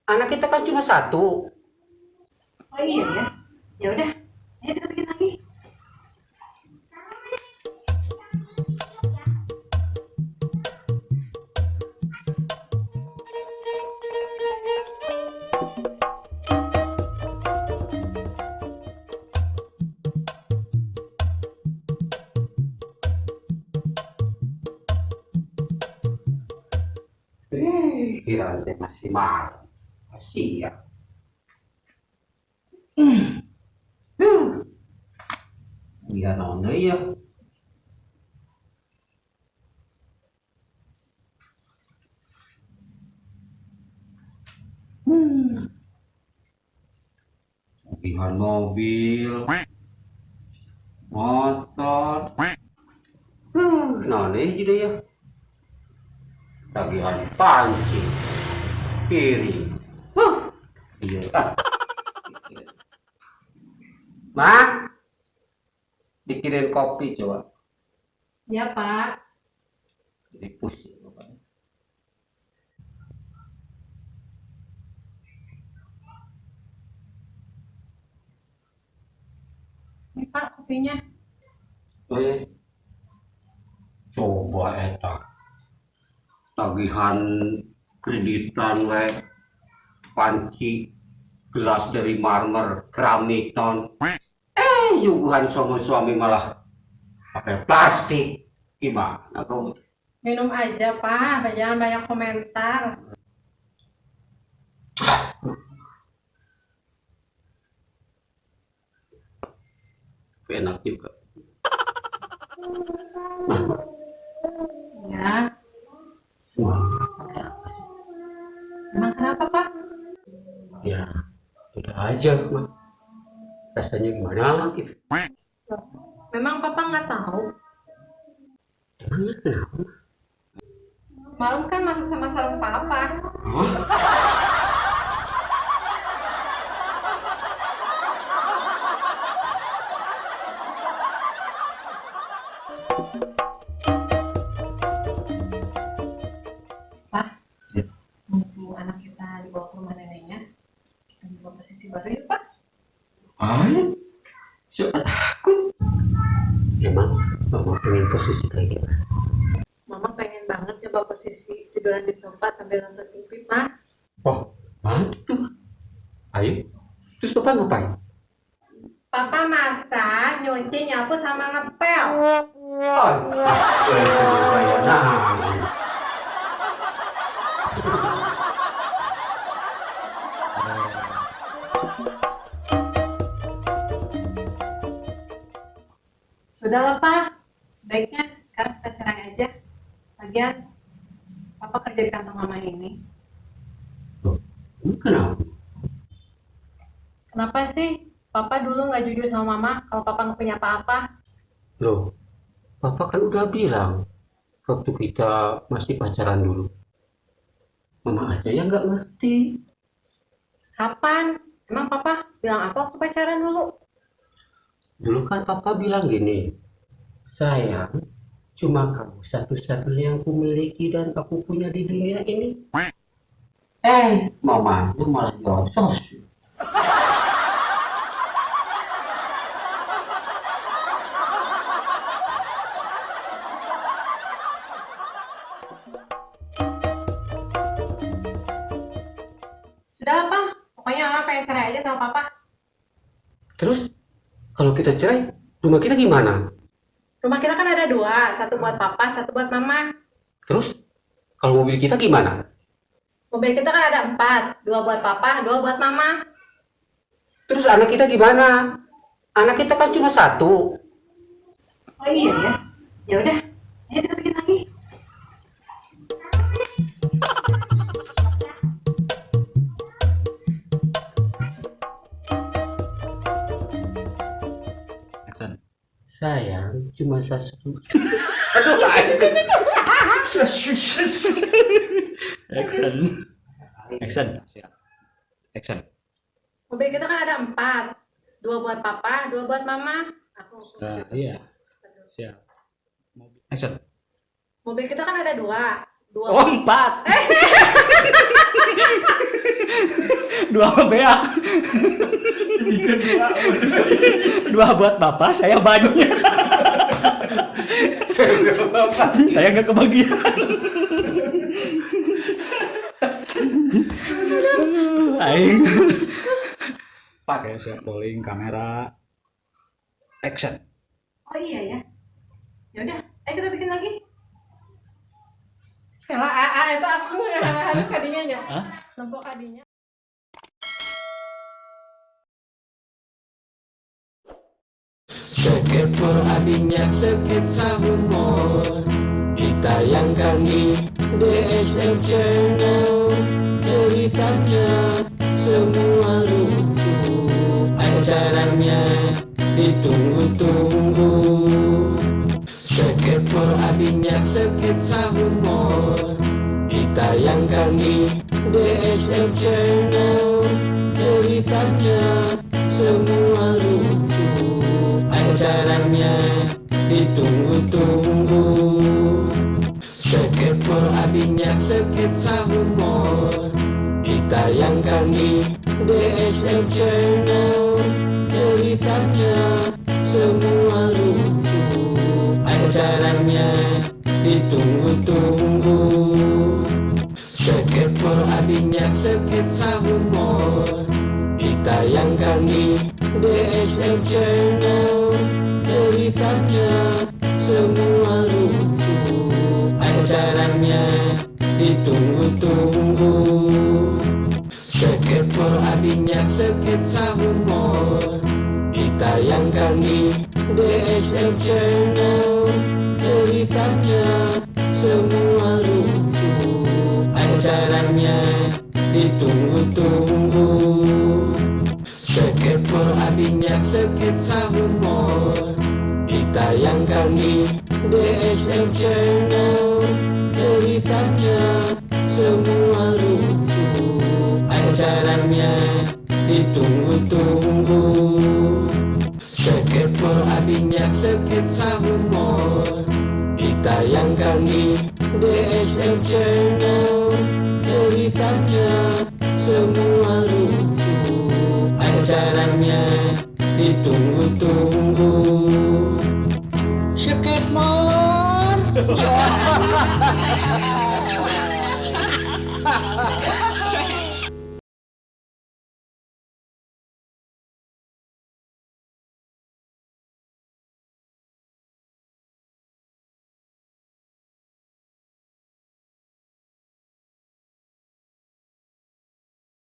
Anak kita kan cuma satu. Oh iya ya. Ya udah, ayo kita bikin lagi. Kira teh masih marah. Masih ya. Iya nona ya. Tagihan mobil, motor. Nona jadi ya. Tagihan panci, piring. Iya. Ma, bikinin kopi coba. Ya Pak. Jadi pusing. Ini Pak kopinya. Coba eta tagihan kreditan we panci gelas dari marmer keramik non juguhan suami malah pakai plastik. Gimana kamu? Minum aja Pak, jangan banyak komentar. Enak juga. Ya, Semua pakai apa sih? emang kenapa Pak? Ya udah aja mah, rasanya gimana gitu. Loh, memang Papa nggak tahu. Emangnya kenapa? Semalam kan masuk sama sarung Papa. Hah? Pak, Ya. nunggu anak kita dibawa ke rumah neneknya, kita buat posisi baru ya Pak. Ay, siapa takut? Emang mama pengen posisi kayak gimana? Mama pengen banget coba posisi tiduran di sofa sambil nonton TV Pak. Oh, mantu. Ayo. Terus papa ngapain? Papa masak, nyuci, nyapu, sama ngepel. Oh, nah. Sudahlah Pak, sebaiknya sekarang kita cerai aja. Lagian Papa kerja di kantong Mama ini. Kenapa? Kenapa sih Papa dulu nggak jujur sama Mama kalau Papa nggak punya apa-apa? Loh, papa kan udah bilang waktu kita masih pacaran dulu. Mama aja yang nggak ngerti. Kapan? Emang Papa bilang apa waktu pacaran dulu? Dulu kan papa bilang gini, sayang, cuma kamu satu-satunya yang kumiliki dan aku punya di dunia ini. Mamanya malah jawab sos. Sudah Pak, pokoknya Mama pengen cerai aja sama Papa. Terus kalau kita cerai, rumah kita gimana? Rumah kita kan ada dua, satu buat Papa, satu buat Mama. Terus kalau mobil kita gimana? Mobil kita kan ada 4, 2 buat Papa, 2 buat Mama. Terus anak kita gimana? Anak kita kan cuma satu. Oh iya ya. Ya udah, ayo kita bikin lagi. Sayang, cuma satu. Action. Action. Siap. Action. Mobil kita kan ada 4, 2 buat Papa, 2 buat Mama. Aku Iya. Siap. Action. Mobil kita kan ada 2, 2 Oh, 4. Dua beak. Dua buat bapak, saya bajunya. Saya nggak kebagian. Aing. Pakai siap rolling kamera. Action. Oh iya ya. Ya udah, ayo kita bikin lagi. Kalau itu aku harus kadinya ya. Nempok kadinya. Sketper adinya sketsa humor ditayangkan di DSM Channel. Ceritanya semua lucu, acaranya ditunggu-tunggu. Sketper adinya sketsa humor ditayangkan di DSM Channel. Ceritanya semua lucu, acaranya ditunggu-tunggu. Sketper adinya sketsa humor ditayangkan di DSM Channel. Ceritanya semua lucu, acaranya ditunggu-tunggu. Sketper adinya sketsa humor ditayangkan di DSM Channel. Ceritanya semua lucu, acaranya ditunggu-tunggu. Sketper adinya sketsa humor ditayangkan di DSM Channel. Ceritanya semua lucu, acaranya ditunggu-tunggu. Sketper adinya sketsa humor ditayangkan di DSM Channel. Ceritanya semua lucu, acaranya ditunggu-tunggu. Sketper adinya sketsa humor ditayangkan di DSM Channel. Ceritanya semua lucu, acaranya ditunggu-tunggu. Sketper